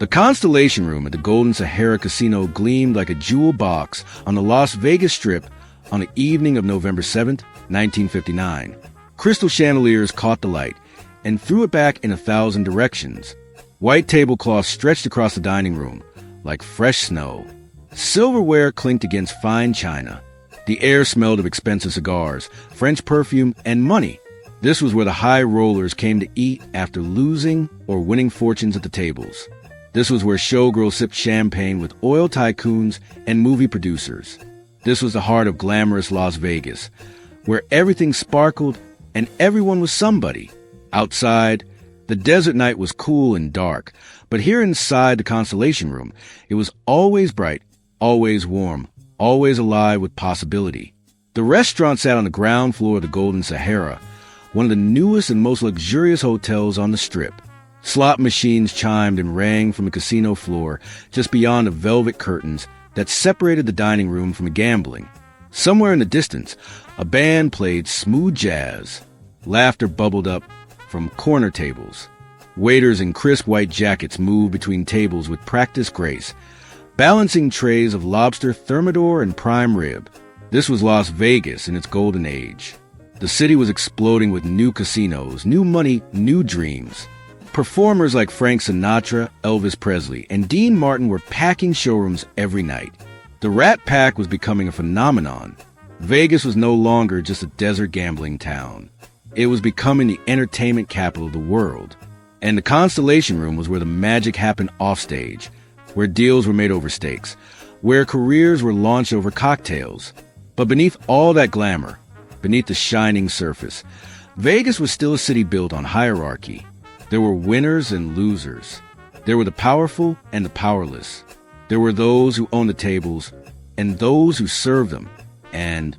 The Constellation Room at the Golden Sahara Casino gleamed like a jewel box on the Las Vegas Strip on the evening of November 7th, 1959. Crystal chandeliers caught the light and threw it back in 1,000 directions. White tablecloths stretched across the dining room like fresh snow. Silverware clinked against fine china. The air smelled of expensive cigars, French perfume, and money. This was where the high rollers came to eat after losing or winning fortunes at the tables. This was where showgirls sipped champagne with oil tycoons and movie producers. This was the heart of glamorous Las Vegas, where everything sparkled and everyone was somebody. Outside, the desert night was cool and dark, but here inside the Constellation Room, it was always bright, always warm, always alive with possibility. The restaurant sat on the ground floor of the Golden Sahara, one of the newest and most luxurious hotels on the Strip. Slot machines chimed and rang from the casino floor just beyond the velvet curtains that separated the dining room from the gambling. Somewhere in the distance, a band played smooth jazz. Laughter bubbled up from corner tables. Waiters in crisp white jackets moved between tables with practiced grace, balancing trays of lobster, thermidor, and prime rib. This was Las Vegas in its golden age. The city was exploding with new casinos, new money, new dreams. Performers like Frank Sinatra, Elvis Presley, and Dean Martin were packing showrooms every night. The Rat Pack was becoming a phenomenon. Vegas was no longer just a desert gambling town. It was becoming the entertainment capital of the world. And the Constellation Room was where the magic happened offstage, where deals were made over steaks, where careers were launched over cocktails. But beneath all that glamour, beneath the shining surface, Vegas was still a city built on hierarchy. There were winners and losers. There were the powerful and the powerless. There were those who owned the tables and those who served them. And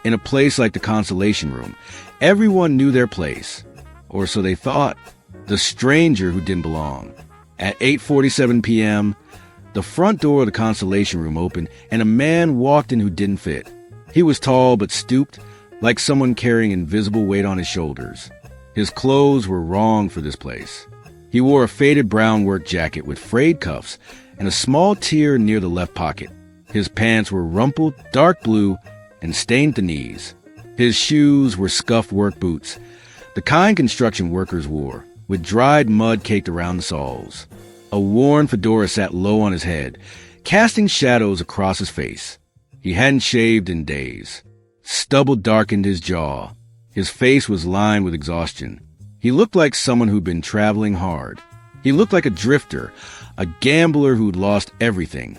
in a place like the Constellation Room, everyone knew their place, or so they thought. The stranger who didn't belong. At 8:47 p.m., the front door of the Constellation Room opened and a man walked in who didn't fit. He was tall but stooped, like someone carrying invisible weight on his shoulders. His clothes were wrong for this place. He wore a faded brown work jacket with frayed cuffs and a small tear near the left pocket. His pants were rumpled, dark blue, and stained at the knees. His shoes were scuffed work boots, the kind construction workers wore, with dried mud caked around the soles. A worn fedora sat low on his head, casting shadows across his face. He hadn't shaved in days. Stubble darkened his jaw. His face was lined with exhaustion. He looked like someone who'd been traveling hard. He looked like a drifter, a gambler who'd lost everything.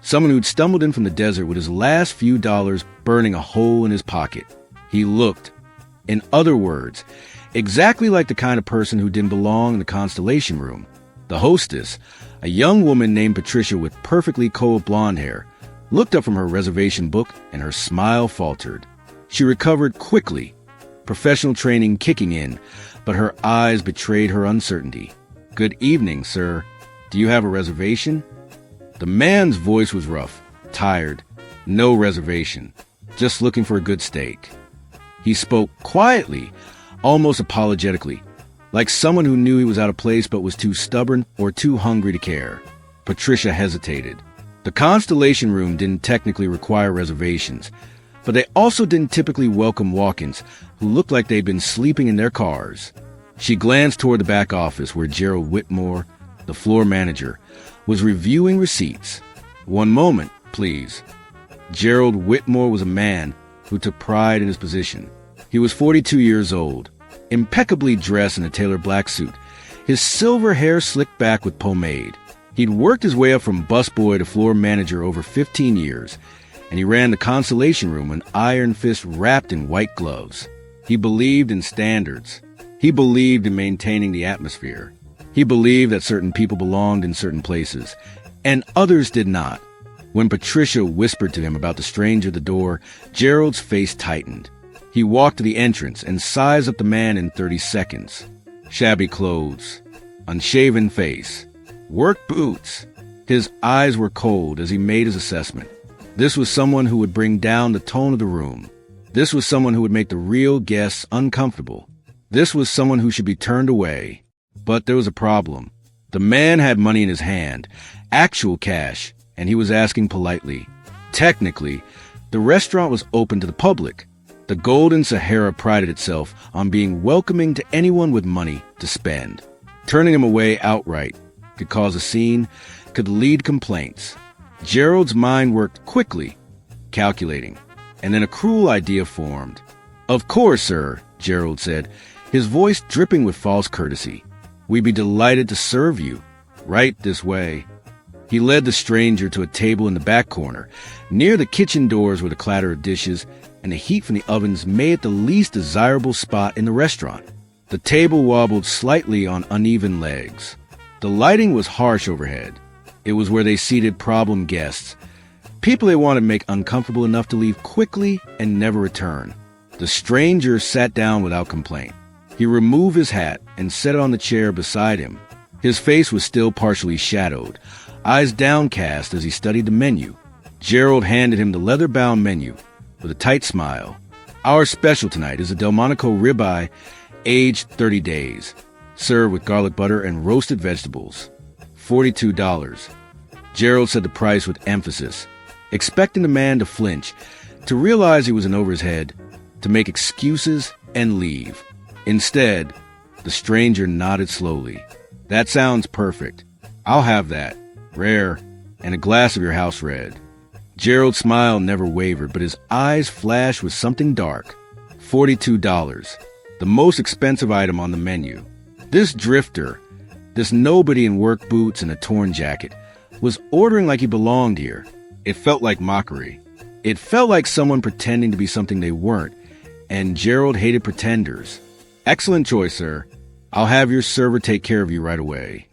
Someone who'd stumbled in from the desert with his last few dollars burning a hole in his pocket. He looked, in other words, exactly like the kind of person who didn't belong in the Constellation Room. The hostess, a young woman named Patricia with perfectly cold blonde hair, looked up from her reservation book and her smile faltered. She recovered quickly, professional training kicking in, but her eyes betrayed her uncertainty. "Good evening, sir. Do you have a reservation?" The man's voice was rough, tired, no reservation, just looking for a good steak. He spoke quietly, almost apologetically, like someone who knew he was out of place but was too stubborn or too hungry to care. Patricia hesitated. The Constellation Room didn't technically require reservations, but they also didn't typically welcome walk-ins who looked like they'd been sleeping in their cars. She glanced toward the back office where Gerald Whitmore, the floor manager, was reviewing receipts. "One moment, please." Gerald Whitmore was a man who took pride in his position. He was 42 years old, impeccably dressed in a tailored black suit, his silver hair slicked back with pomade. He'd worked his way up from busboy to floor manager over 15 years, and he ran the Constellation Room, an iron fist wrapped in white gloves. He believed in standards. He believed in maintaining the atmosphere. He believed that certain people belonged in certain places, and others did not. When Patricia whispered to him about the stranger at the door, Gerald's face tightened. He walked to the entrance and sized up the man in 30 seconds. Shabby clothes, unshaven face, work boots. His eyes were cold as he made his assessment. This was someone who would bring down the tone of the room. This was someone who would make the real guests uncomfortable. This was someone who should be turned away. But there was a problem. The man had money in his hand, actual cash, and he was asking politely. Technically, the restaurant was open to the public. The Golden Sahara prided itself on being welcoming to anyone with money to spend. Turning him away outright could cause a scene, could lead complaints. Gerald's mind worked quickly, calculating, and then a cruel idea formed. "Of course, sir," Gerald said, his voice dripping with false courtesy. "We'd be delighted to serve you. Right this way." He led the stranger to a table in the back corner, near the kitchen doors where the clatter of dishes and the heat from the ovens made it the least desirable spot in the restaurant. The table wobbled slightly on uneven legs. The lighting was harsh overhead. It was where they seated problem guests, people they wanted to make uncomfortable enough to leave quickly and never return. The stranger sat down without complaint. He removed his hat and set it on the chair beside him. His face was still partially shadowed, eyes downcast as he studied the menu. Gerald handed him the leather-bound menu with a tight smile. "Our special tonight is a Delmonico ribeye, aged 30 days, served with garlic butter and roasted vegetables. $42. Gerald said the price with emphasis, expecting the man to flinch, to realize he was in over his head, to make excuses and leave. Instead, the stranger nodded slowly. "That sounds perfect. I'll have that. Rare, and a glass of your house red." Gerald's smile never wavered, but his eyes flashed with something dark. $42, the most expensive item on the menu. This drifter, this nobody in work boots and a torn jacket, was ordering like he belonged here. It felt like mockery. It felt like someone pretending to be something they weren't, and Gerald hated pretenders. "Excellent choice, sir. I'll have your server take care of you right away."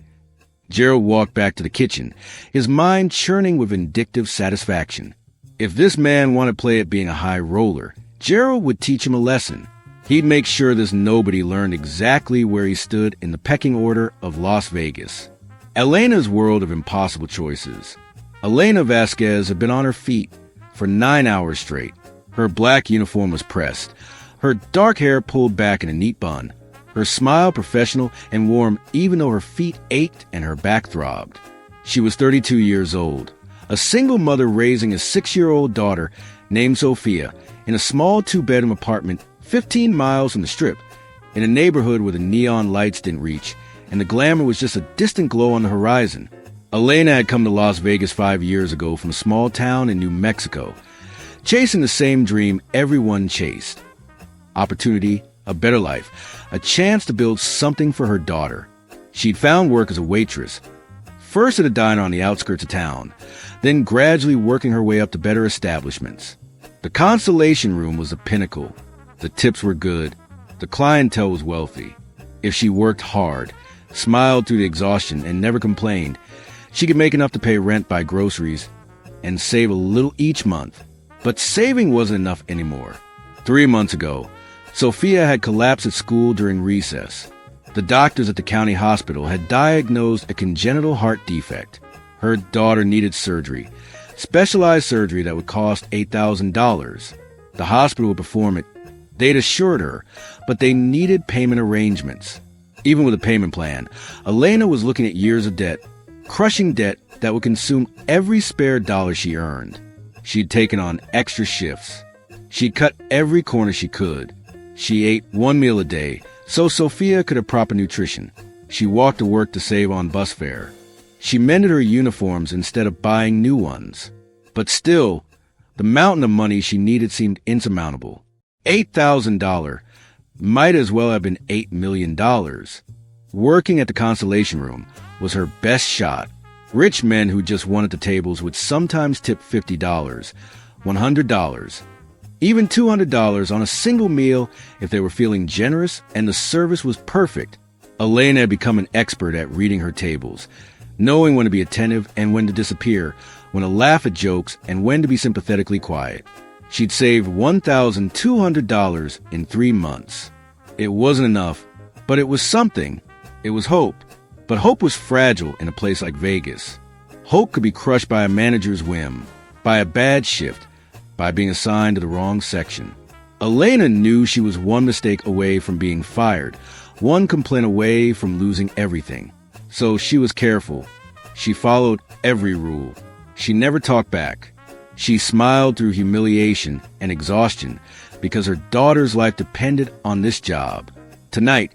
Gerald walked back to the kitchen, his mind churning with vindictive satisfaction. If this man wanted to play at being a high roller, Gerald would teach him a lesson. He'd make sure this nobody learned exactly where he stood in the pecking order of Las Vegas. Elena's world of impossible choices. Elena Vasquez had been on her feet for 9 hours straight. Her black uniform was pressed, her dark hair pulled back in a neat bun, her smile professional and warm even though her feet ached and her back throbbed. She was 32 years old, a single mother raising a 6-year-old daughter named Sophia in a small 2-bedroom apartment 15 miles from the Strip, in a neighborhood where the neon lights didn't reach and the glamour was just a distant glow on the horizon. Elena had come to Las Vegas 5 years ago from a small town in New Mexico, chasing the same dream everyone chased. Opportunity, a better life, a chance to build something for her daughter. She'd found work as a waitress, first at a diner on the outskirts of town, then gradually working her way up to better establishments. The Constellation Room was the pinnacle. The tips were good. The clientele was wealthy. If she worked hard, smiled through the exhaustion, and never complained, she could make enough to pay rent, buy groceries, and save a little each month. But saving wasn't enough anymore. 3 months ago, Sophia had collapsed at school during recess. The doctors at the county hospital had diagnosed a congenital heart defect. Her daughter needed surgery, specialized surgery that would cost $8,000. The hospital would perform it, they'd assured her, but they needed payment arrangements. Even with a payment plan, Elena was looking at years of debt, crushing debt that would consume every spare dollar she earned. She'd taken on extra shifts. She'd cut every corner she could. She ate 1 meal a day, so Sophia could have proper nutrition. She walked to work to save on bus fare. She mended her uniforms instead of buying new ones. But still, the mountain of money she needed seemed insurmountable. $8,000 might as well have been $8 million. Working at the Constellation Room was her best shot. Rich men who just wanted the tables would sometimes tip $50, $100, even $200 on a single meal if they were feeling generous and the service was perfect. Elena had become an expert at reading her tables, knowing when to be attentive and when to disappear, when to laugh at jokes and when to be sympathetically quiet. She'd saved $1,200 in 3 months. It wasn't enough, but it was something. It was hope. But hope was fragile in a place like Vegas. Hope could be crushed by a manager's whim, by a bad shift, by being assigned to the wrong section. Elena knew she was one mistake away from being fired, one complaint away from losing everything. So she was careful. She followed every rule. She never talked back. She smiled through humiliation and exhaustion because her daughter's life depended on this job. Tonight,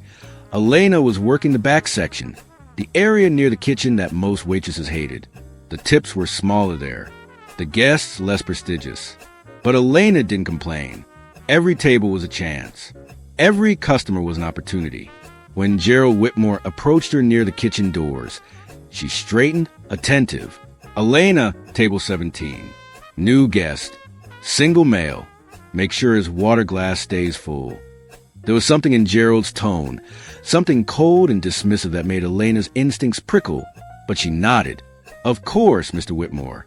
Elena was working the back section, the area near the kitchen that most waitresses hated. The tips were smaller there, the guests less prestigious. But Elena didn't complain. Every table was a chance. Every customer was an opportunity. When Gerald Whitmore approached her near the kitchen doors, she straightened, attentive. Elena, table 17. New guest. Single male. Make sure his water glass stays full. There was something in Gerald's tone, something cold and dismissive that made Elena's instincts prickle, but she nodded. Of course, Mr. Whitmore.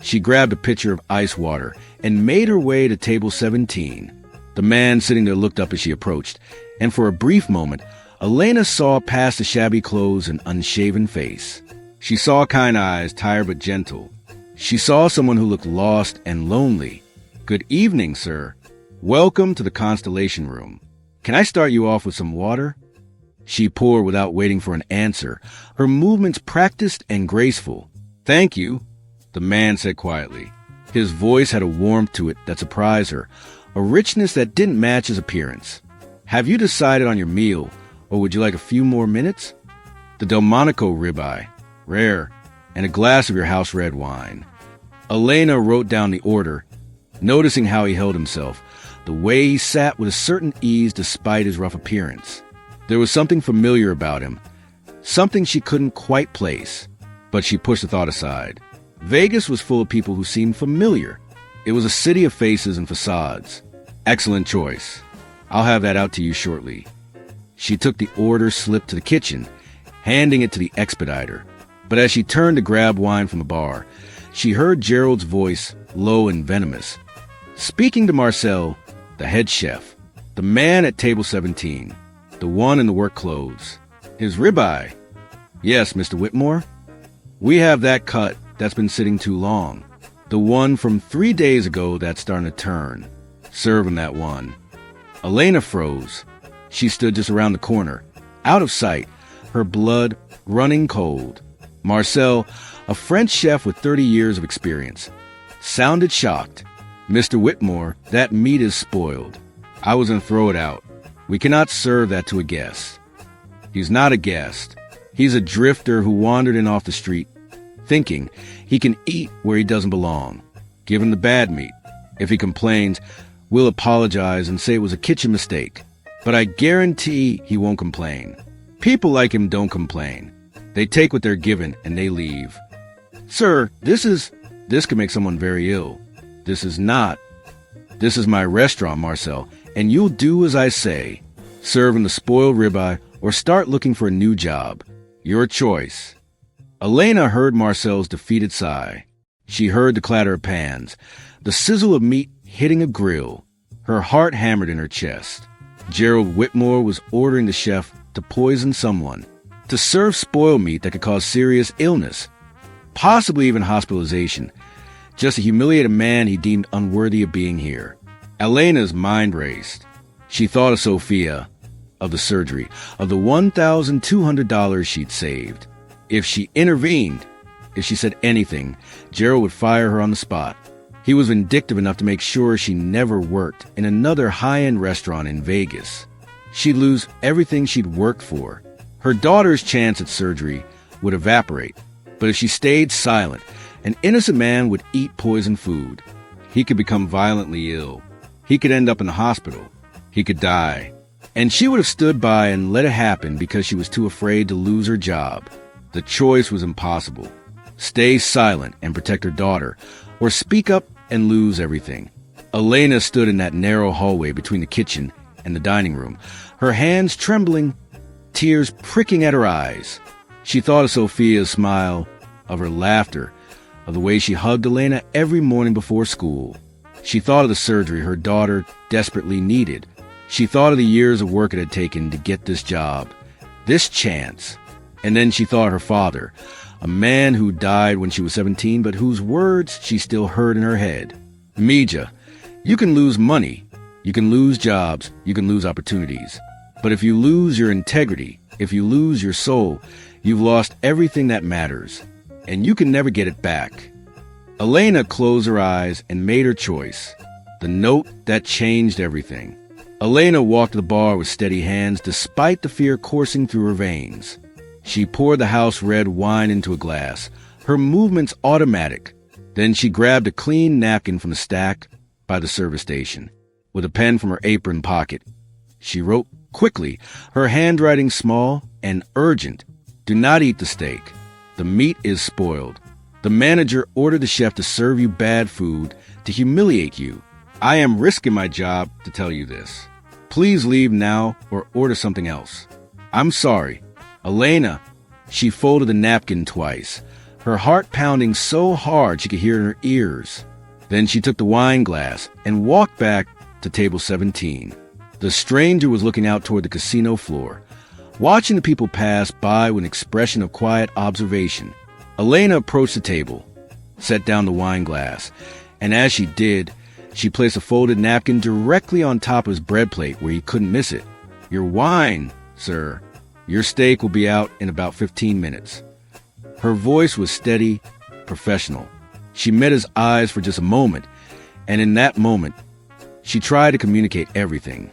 She grabbed a pitcher of ice water and made her way to table 17. The man sitting there looked up as she approached, and for a brief moment, Elena saw past the shabby clothes and unshaven face. She saw kind eyes, tired but gentle. She saw someone who looked lost and lonely. Good evening, sir. Welcome to the Constellation Room. Can I start you off with some water? She poured without waiting for an answer, her movements practiced and graceful. Thank you, the man said quietly. His voice had a warmth to it that surprised her, a richness that didn't match his appearance. Have you decided on your meal, or would you like a few more minutes? The Delmonico ribeye, rare, and a glass of your house red wine. Elena wrote down the order, noticing how he held himself, the way he sat with a certain ease despite his rough appearance. There was something familiar about him, something she couldn't quite place, but she pushed the thought aside. Vegas was full of people who seemed familiar. It was a city of faces and facades. Excellent choice. I'll have that out to you shortly. She took the order slip to the kitchen, handing it to the expediter. But as she turned to grab wine from the bar, she heard Gerald's voice, low and venomous, speaking to Marcel, the head chef, the man at table 17, the one in the work clothes. His ribeye. Yes, Mr. Whitmore. We have that cut that's been sitting too long. The one from 3 days ago that's starting to turn. Serve him that one. Elena froze. She stood just around the corner, out of sight, her blood running cold. Marcel, a French chef with 30 years of experience, sounded shocked. Mr. Whitmore, that meat is spoiled. I was going to throw it out. We cannot serve that to a guest. He's not a guest. He's a drifter who wandered in off the street, thinking he can eat where he doesn't belong. Give him the bad meat. If he complains, we'll apologize and say it was a kitchen mistake. But I guarantee he won't complain. People like him don't complain. They take what they're given and they leave. Sir, this could make someone very ill. This is not. This is my restaurant, Marcel, and you'll do as I say. Serve him the spoiled ribeye or start looking for a new job. Your choice. Elena heard Marcel's defeated sigh. She heard the clatter of pans, the sizzle of meat hitting a grill. Her heart hammered in her chest. Gerald Whitmore was ordering the chef to poison someone, to serve spoiled meat that could cause serious illness, possibly even hospitalization, just to humiliate a man he deemed unworthy of being here. Elena's mind raced. She thought of Sophia, of the surgery, of the $1,200 she'd saved. If she intervened, if she said anything, Gerald would fire her on the spot. He was vindictive enough to make sure she never worked in another high-end restaurant in Vegas. She'd lose everything she'd worked for. Her daughter's chance at surgery would evaporate. But if she stayed silent, an innocent man would eat poisoned food. He could become violently ill. He could end up in the hospital. He could die. And she would have stood by and let it happen because she was too afraid to lose her job. The choice was impossible. Stay silent and protect her daughter, or speak up and lose everything. Elena stood in that narrow hallway between the kitchen and the dining room, her hands trembling, tears pricking at her eyes. She thought of Sophia's smile, of her laughter, of the way she hugged Elena every morning before school. She thought of the surgery her daughter desperately needed. She thought of the years of work it had taken to get this job, this chance. And then she thought of her father, a man who died when she was 17, but whose words she still heard in her head. Mija, you can lose money, you can lose jobs, you can lose opportunities. But if you lose your integrity, if you lose your soul, You've lost everything that matters, and you can never get it back. Elena closed her eyes and made her choice. The note that changed everything. Elena walked to the bar with steady hands despite the fear coursing through her veins. She poured the house red wine into a glass, her movements automatic. Then she grabbed a clean napkin from the stack by the service station. With a pen from her apron pocket, she wrote quickly, her handwriting small and urgent. Do not eat the steak. The meat is spoiled. The manager ordered the chef to serve you bad food, to humiliate you. I am risking my job to tell you this. Please leave now or order something else. I'm sorry. Elena. She folded the napkin twice, her heart pounding so hard she could hear it in her ears. Then she took the wine glass and walked back to table 17. The stranger was looking out toward the casino floor, watching the people pass by with an expression of quiet observation. Elena approached the table, set down the wine glass, and as she did, she placed a folded napkin directly on top of his bread plate where he couldn't miss it. Your wine, sir. Your steak will be out in about 15 minutes. Her voice was steady, professional. She met his eyes for just a moment, and in that moment, she tried to communicate everything.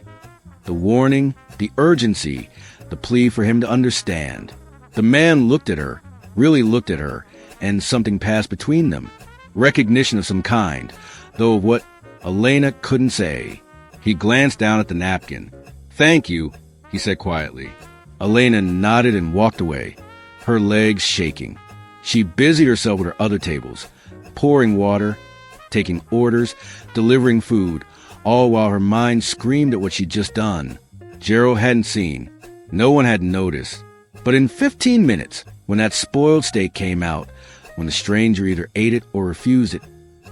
The warning, the urgency, the plea for him to understand. The man looked at her, really looked at her, and something passed between them. Recognition of some kind, though of what Elena couldn't say. He glanced down at the napkin. Thank you, he said quietly. Elena nodded and walked away, her legs shaking. She busied herself with her other tables, pouring water, taking orders, delivering food, all while her mind screamed at what she'd just done. Gerald hadn't seen. No one had noticed. But in 15 minutes, when that spoiled steak came out, when the stranger either ate it or refused it,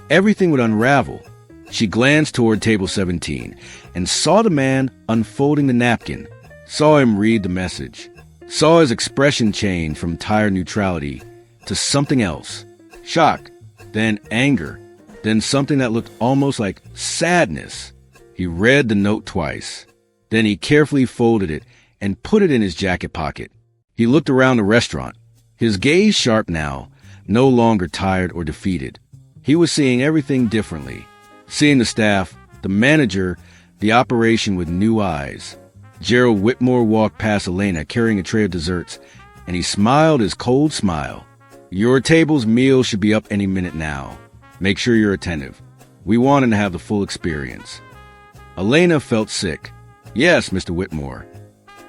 everything would unravel. She glanced toward table 17 and saw the man unfolding the napkin, saw him read the message, saw his expression change from tired neutrality to something else. Shock, then anger, then something that looked almost like sadness. He read the note twice. Then he carefully folded it and put it in his jacket pocket. He looked around the restaurant, his gaze sharp now, no longer tired or defeated. He was seeing everything differently, seeing the staff, the manager, the operation with new eyes. Gerald Whitmore walked past Elena carrying a tray of desserts, and he smiled his cold smile. Your table's meal should be up any minute now. Make sure you're attentive. We want him to have the full experience. Elena felt sick. Yes, Mr. Whitmore.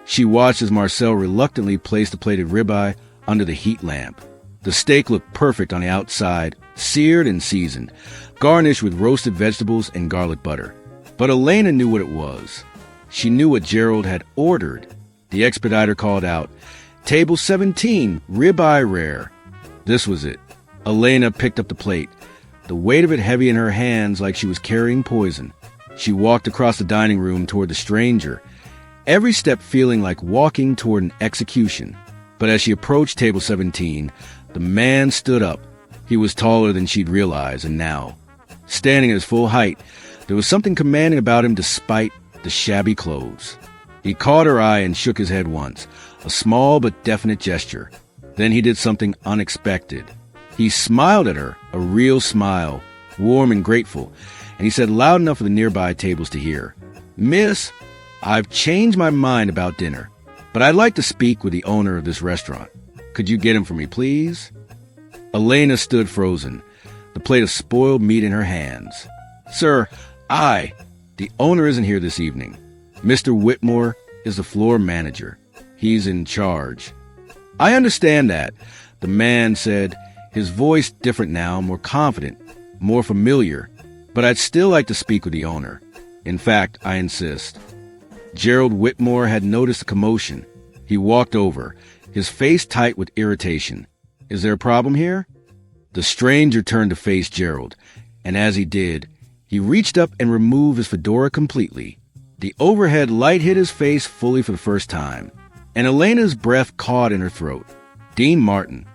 She watched as Marcel reluctantly placed the plated ribeye under the heat lamp. The steak looked perfect on the outside, seared and seasoned, garnished with roasted vegetables and garlic butter. But Elena knew what it was. She knew what Gerald had ordered. The expediter called out, "Table 17, ribeye rare." This was it. Elena picked up the plate, the weight of it heavy in her hands like she was carrying poison. She walked across the dining room toward the stranger, every step feeling like walking toward an execution. But as she approached table 17, the man stood up. He was taller than she'd realized, and now, standing at his full height, there was something commanding about him despite the shabby clothes. He caught her eye and shook his head once, a small but definite gesture. Then he did something unexpected. He smiled at her, a real smile, warm and grateful, and he said loud enough for the nearby tables to hear, "Miss, I've changed my mind about dinner, but I'd like to speak with the owner of this restaurant. Could you get him for me, please?" Elena stood frozen, the plate of spoiled meat in her hands. "Sir, the owner isn't here this evening. Mr. Whitmore is the floor manager. He's in charge." "I understand that," the man said, his voice different now, more confident, more familiar. "But I'd still like to speak with the owner. In fact, I insist." Gerald Whitmore had noticed the commotion. He walked over, his face tight with irritation. "Is there a problem here?" The stranger turned to face Gerald, and as he did, he reached up and removed his fedora completely. The overhead light hit his face fully for the first time, and Elena's breath caught in her throat. Dean Martin,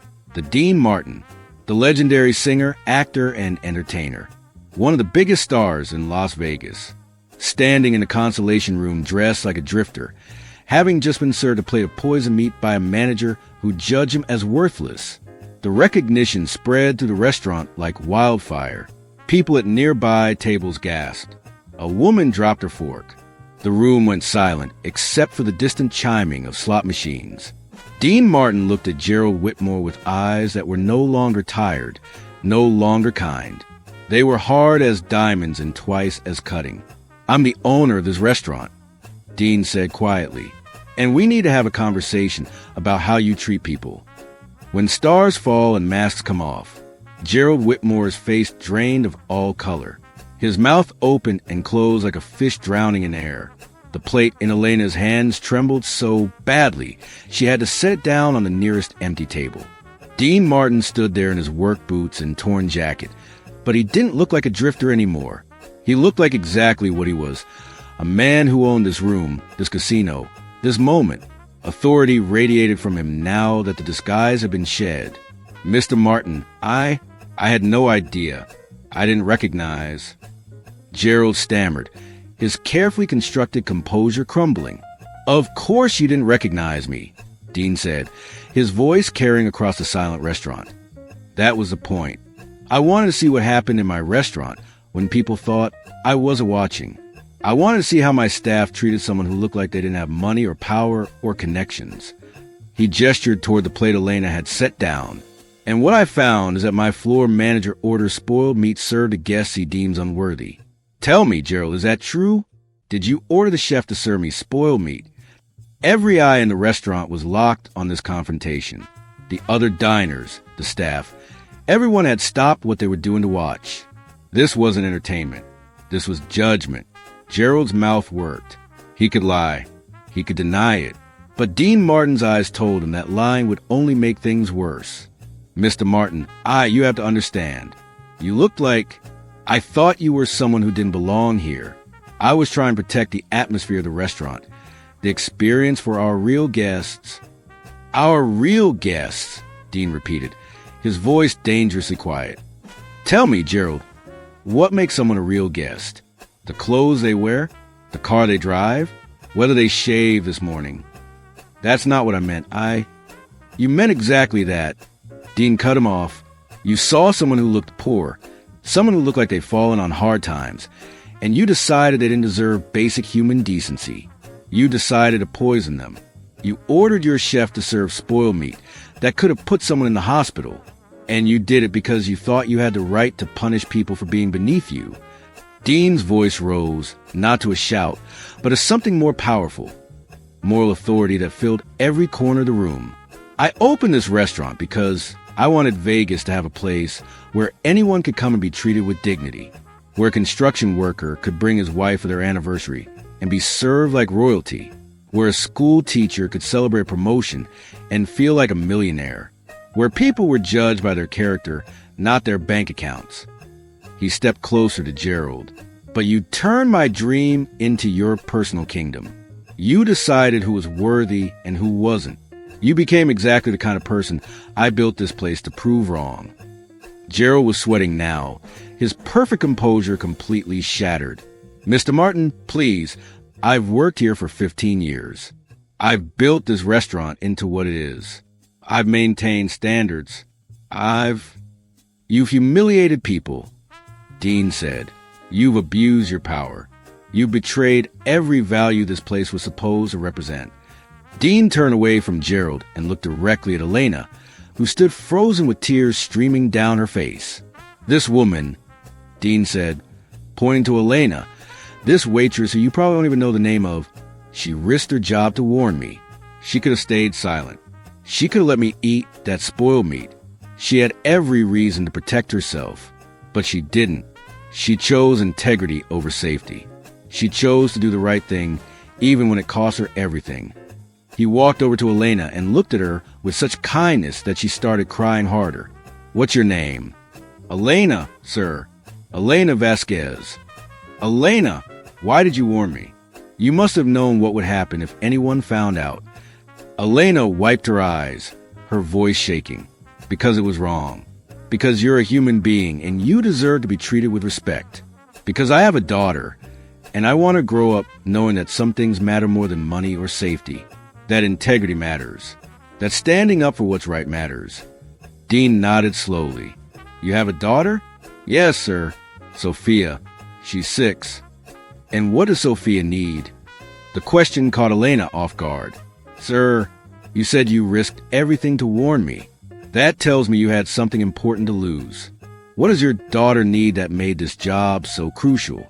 the legendary singer, actor, and entertainer, one of the biggest stars in Las Vegas, standing in the Constellation Room dressed like a drifter, having just been served a plate of poisoned meat by a manager who judged him as worthless. The recognition spread through the restaurant like wildfire. People at nearby tables gasped. A woman dropped her fork. The room went silent, except for the distant chiming of slot machines. Dean Martin looked at Gerald Whitmore with eyes that were no longer tired, no longer kind. They were hard as diamonds and twice as cutting. "I'm the owner of this restaurant," Dean said quietly, "and we need to have a conversation about how you treat people." When stars fall and masks come off, Gerald Whitmore's face drained of all color. His mouth opened and closed like a fish drowning in air. The plate in Elena's hands trembled so badly she had to set it down on the nearest empty table. Dean Martin stood there in his work boots and torn jacket, but he didn't look like a drifter anymore. He looked like exactly what he was, a man who owned this room, this casino, this moment. Authority radiated from him now that the disguise had been shed. "Mr. Martin, I had no idea. I didn't recognize." Gerald stammered, his carefully constructed composure crumbling. "Of course you didn't recognize me," Dean said, his voice carrying across the silent restaurant. "That was the point. I wanted to see what happened in my restaurant when people thought I wasn't watching. I wanted to see how my staff treated someone who looked like they didn't have money or power or connections." He gestured toward the plate Elena had set down. "And what I found is that my floor manager orders spoiled meat served to guests he deems unworthy." "Tell me, Gerald, is that true? Did you order the chef to serve me spoiled meat?" Every eye in the restaurant was locked on this confrontation. The other diners, the staff, everyone had stopped what they were doing to watch. This wasn't entertainment. This was judgment. Gerald's mouth worked. He could lie. He could deny it. But Dean Martin's eyes told him that lying would only make things worse. "Mr. Martin, you have to understand. You looked like... I thought you were someone who didn't belong here. I was trying to protect the atmosphere of the restaurant, the experience for our real guests." "Our real guests," Dean repeated, his voice dangerously quiet. "Tell me, Gerald, what makes someone a real guest? The clothes they wear? The car they drive? Whether they shave this morning?" "That's not what I meant. You meant exactly that." Dean cut him off. "You saw someone who looked poor, someone who looked like they'd fallen on hard times, and you decided they didn't deserve basic human decency. You decided to poison them. You ordered your chef to serve spoiled meat that could have put someone in the hospital, and you did it because you thought you had the right to punish people for being beneath you." Dean's voice rose, not to a shout, but as something more powerful, moral authority that filled every corner of the room. "I opened this restaurant because I wanted Vegas to have a place where anyone could come and be treated with dignity, where a construction worker could bring his wife for their anniversary and be served like royalty, where a school teacher could celebrate a promotion and feel like a millionaire, where people were judged by their character, not their bank accounts." He stepped closer to Gerald. "But you turned my dream into your personal kingdom. You decided who was worthy and who wasn't. You became exactly the kind of person I built this place to prove wrong." Gerald was sweating now, his perfect composure completely shattered. "Mr. Martin, please, I've worked here for 15 years. I've built this restaurant into what it is. I've maintained standards. You've humiliated people," Dean said. "You've abused your power. You betrayed every value this place was supposed to represent." Dean turned away from Gerald and looked directly at Elena, who stood frozen with tears streaming down her face. "This woman," Dean said, pointing to Elena, "this waitress who you probably don't even know the name of, she risked her job to warn me. She could have stayed silent. She could have let me eat that spoiled meat. She had every reason to protect herself, but she didn't. She chose integrity over safety. She chose to do the right thing, even when it cost her everything." He walked over to Elena and looked at her with such kindness that she started crying harder. "What's your name?" "Elena, sir. Elena Vasquez." "Elena, why did you warn me? You must have known what would happen if anyone found out." Elena wiped her eyes, her voice shaking. "Because it was wrong. Because you're a human being and you deserve to be treated with respect. Because I have a daughter, And I want to grow up knowing that some things matter more than money or safety, that integrity matters, that standing up for what's right matters. Dean nodded slowly. You have a daughter? Yes, sir. Sophia. She's 6. And what does Sophia need? The question caught Elena off guard. Sir, you said you risked everything to warn me. That tells me you had something important to lose. What does your daughter need that made this job so crucial?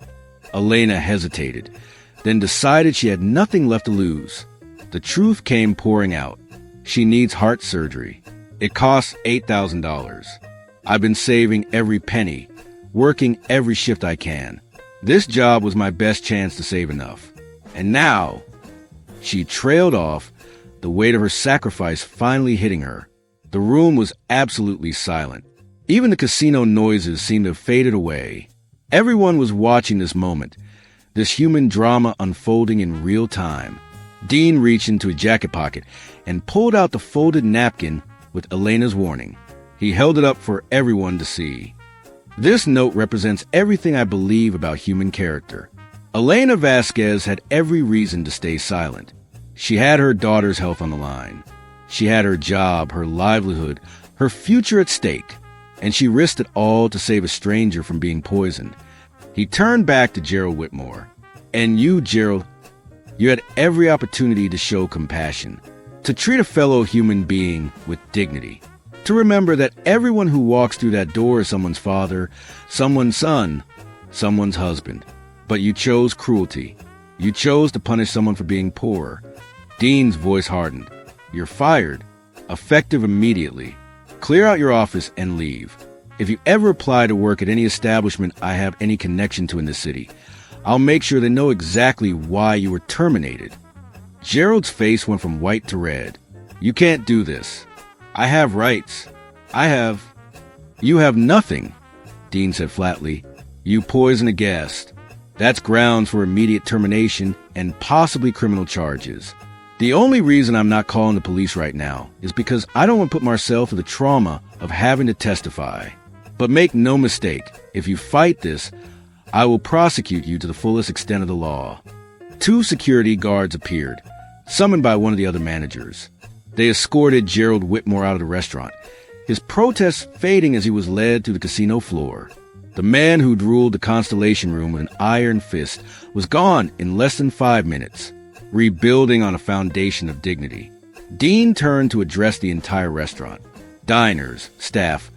Elena hesitated, then decided she had nothing left to lose. The truth came pouring out. She needs heart surgery. It costs $8,000. I've been saving every penny, working every shift I can. This job was my best chance to save enough. And now, she trailed off, the weight of her sacrifice finally hitting her. The room was absolutely silent. Even the casino noises seemed to have faded away. Everyone was watching this moment, this human drama unfolding in real time. Dean reached into his jacket pocket and pulled out the folded napkin with Elena's warning. He held it up for everyone to see. This note represents everything I believe about human character. Elena Vasquez had every reason to stay silent. She had her daughter's health on the line. She had her job, her livelihood, her future at stake, and she risked it all to save a stranger from being poisoned. He turned back to Gerald Whitmore. And you, Gerald, you had every opportunity to show compassion, to treat a fellow human being with dignity, to remember that everyone who walks through that door is someone's father, someone's son, someone's husband. But you chose cruelty. You chose to punish someone for being poor. Dean's voice hardened. You're fired, effective immediately. Clear out your office and leave. If you ever apply to work at any establishment I have any connection to in this city, I'll make sure they know exactly why you were terminated. Gerald's face went from white to red. You can't do this. I have rights. You have nothing, Dean said flatly. You poison a guest. That's grounds for immediate termination and possibly criminal charges. The only reason I'm not calling the police right now is because I don't want to put Marcel through the trauma of having to testify. But make no mistake, if you fight this, I will prosecute you to the fullest extent of the law. 2 security guards appeared, summoned by one of the other managers. They escorted Gerald Whitmore out of the restaurant, his protest fading as he was led to the casino floor. The man who'd ruled the Constellation Room with an iron fist was gone in less than 5 minutes, rebuilding on a foundation of dignity. Dean turned to address the entire restaurant, diners, staff,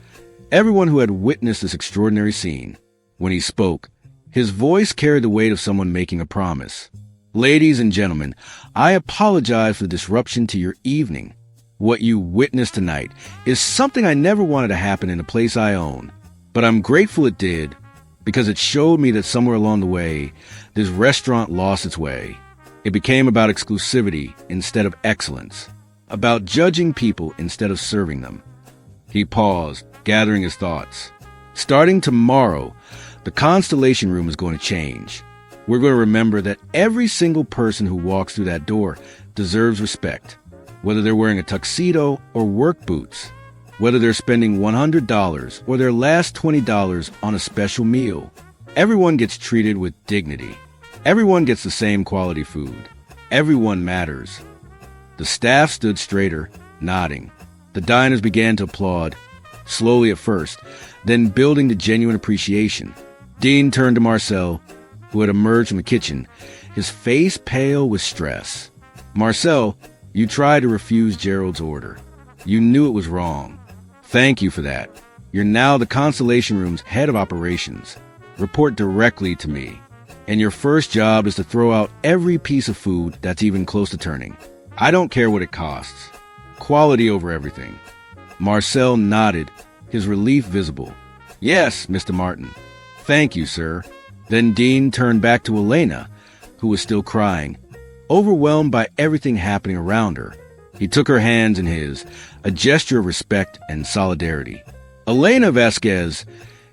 everyone who had witnessed this extraordinary scene. When he spoke, his voice carried the weight of someone making a promise. Ladies and gentlemen, I apologize for the disruption to your evening. What you witnessed tonight is something I never wanted to happen in a place I own. But I'm grateful it did, because it showed me that somewhere along the way, this restaurant lost its way. It became about exclusivity instead of excellence, about judging people instead of serving them. He paused, gathering his thoughts. Starting tomorrow, the Constellation Room is going to change. We're going to remember that every single person who walks through that door deserves respect, whether they're wearing a tuxedo or work boots, whether they're spending $100 or their last $20 on a special meal. Everyone gets treated with dignity. Everyone gets the same quality food. Everyone matters. The staff stood straighter, nodding. The diners began to applaud, slowly at first, then building to genuine appreciation. Dean turned to Marcel, who had emerged from the kitchen, his face pale with stress. Marcel, you tried to refuse Gerald's order. You knew it was wrong. Thank you for that. You're now the Constellation Room's head of operations. Report directly to me. And your first job is to throw out every piece of food that's even close to turning. I don't care what it costs. Quality over everything. Marcel nodded, his relief visible. Yes, Mr. Martin. Thank you, sir. Then Dean turned back to Elena, who was still crying, overwhelmed by everything happening around her. He took her hands in his, a gesture of respect and solidarity. Elena Vasquez,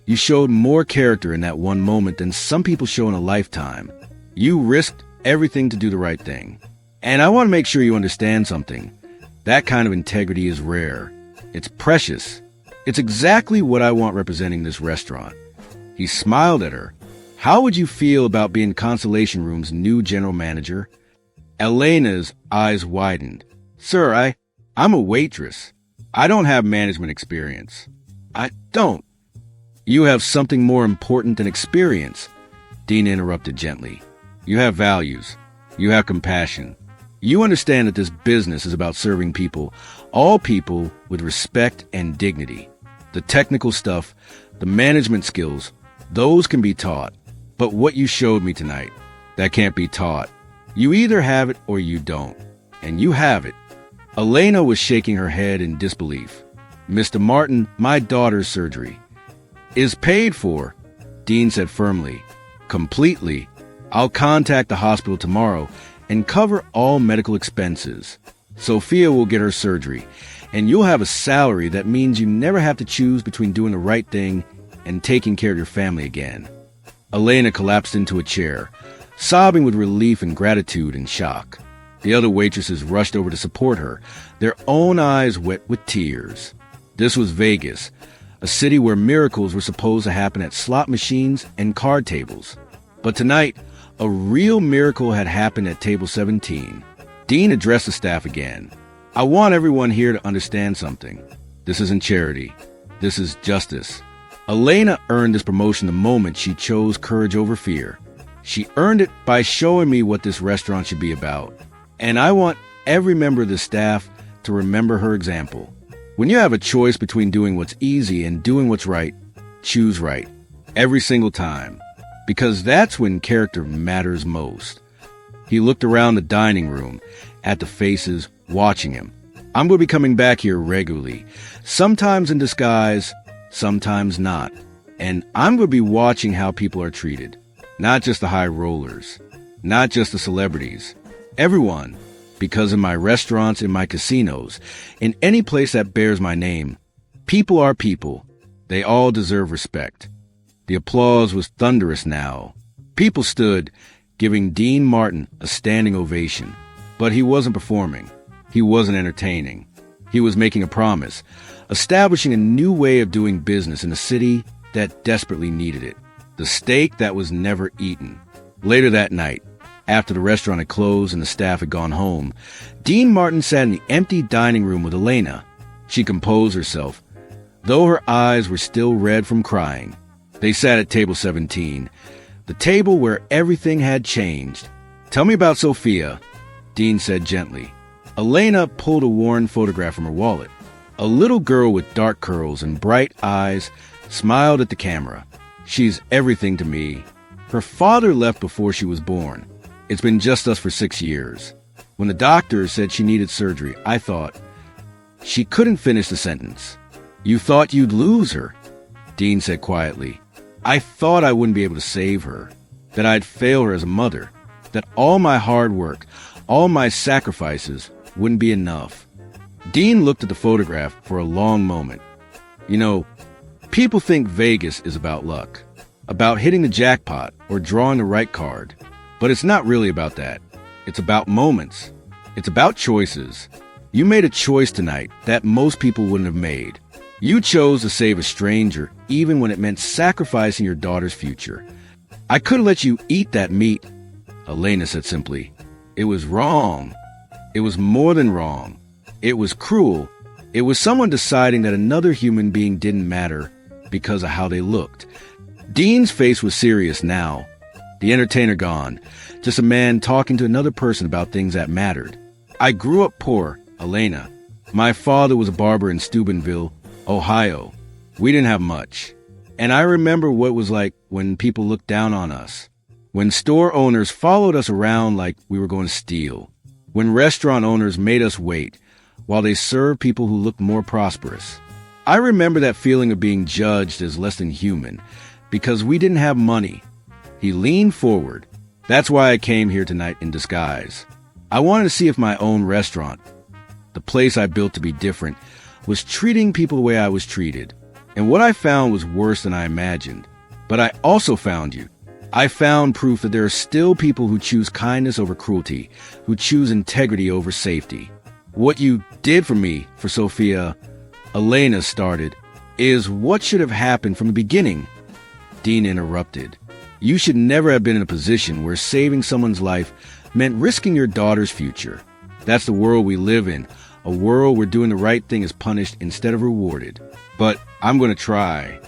you showed more character in that one moment than some people show in a lifetime. You risked everything to do the right thing. And I want to make sure you understand something. That kind of integrity is rare. It's precious. It's exactly what I want representing this restaurant. He smiled at her, How would you feel about being Constellation Room's new general manager? Elena's eyes widened. Sir, I'm a waitress. I don't have management experience. I don't. You have something more important than experience, Dean interrupted gently. You have values. You have compassion. You understand that this business is about serving people, all people, with respect and dignity. The technical stuff, the management skills, those can be taught. But what you showed me tonight, that can't be taught. You either have it or you don't. And you have it. Elena was shaking her head in disbelief. Mr. Martin, my daughter's surgery is paid for, Dean said firmly. Completely. I'll contact the hospital tomorrow and cover all medical expenses. Sophia will get her surgery, and you'll have a salary that means you never have to choose between doing the right thing and taking care of your family again. Elena collapsed into a chair, sobbing with relief and gratitude and shock. The other waitresses rushed over to support her, their own eyes wet with tears. This was Vegas, a city where miracles were supposed to happen at slot machines and card tables. But tonight, a real miracle had happened at table 17. Dean addressed the staff again. I want everyone here to understand something. This isn't charity. This is justice. Elena earned this promotion the moment she chose courage over fear. She earned it by showing me what this restaurant should be about. And I want every member of the staff to remember her example. When you have a choice between doing what's easy and doing what's right, choose right. Every single time. Because that's when character matters most. He looked around the dining room, at the faces watching him. I'm going to be coming back here regularly, sometimes in disguise, sometimes not. And I'm going to be watching how people are treated. Not just the high rollers, not just the celebrities. Everyone. Because in my restaurants, in my casinos, in any place that bears my name, people are people. They all deserve respect. The applause was thunderous now. People stood, giving Dean Martin a standing ovation. But he wasn't performing. He wasn't entertaining. He was making a promise, establishing a new way of doing business in a city that desperately needed it. The steak that was never eaten. Later that night, after the restaurant had closed and the staff had gone home, Dean Martin sat in the empty dining room with Elena. She composed herself, though her eyes were still red from crying. They sat at table 17, the table where everything had changed. Tell me about Sophia, Dean said gently. Elena pulled a worn photograph from her wallet. A little girl with dark curls and bright eyes smiled at the camera. She's everything to me. Her father left before she was born. It's been just us for 6 years. When the doctor said she needed surgery, I thought. She couldn't finish the sentence. You thought you'd lose her, Dean said quietly. I thought I wouldn't be able to save her, that I'd fail her as a mother, that all my hard work, all my sacrifices wouldn't be enough. Dean looked at the photograph for a long moment. You know, people think Vegas is about luck, about hitting the jackpot or drawing the right card. But it's not really about that. It's about moments. It's about choices. You made a choice tonight that most people wouldn't have made. You chose to save a stranger even when it meant sacrificing your daughter's future. I couldn't let you eat that meat, Elena said simply. It was wrong. It was more than wrong. It was cruel. It was someone deciding that another human being didn't matter because of how they looked. Dean's face was serious now. The entertainer gone, just a man talking to another person about things that mattered. I grew up poor, Elena. My father was a barber in Steubenville, Ohio. We didn't have much. And I remember what it was like when people looked down on us. When store owners followed us around like we were going to steal. When restaurant owners made us wait while they served people who looked more prosperous. I remember that feeling of being judged as less than human because we didn't have money. He leaned forward. That's why I came here tonight in disguise. I wanted to see if my own restaurant, the place I built to be different, was treating people the way I was treated. And what I found was worse than I imagined. But I also found you. I found proof that there are still people who choose kindness over cruelty, who choose integrity over safety. What you did for me, for Sophia, Elena started, is what should have happened from the beginning. Dean interrupted. You should never have been in a position where saving someone's life meant risking your daughter's future. That's the world we live in, a world where doing the right thing is punished instead of rewarded. But I'm going to try.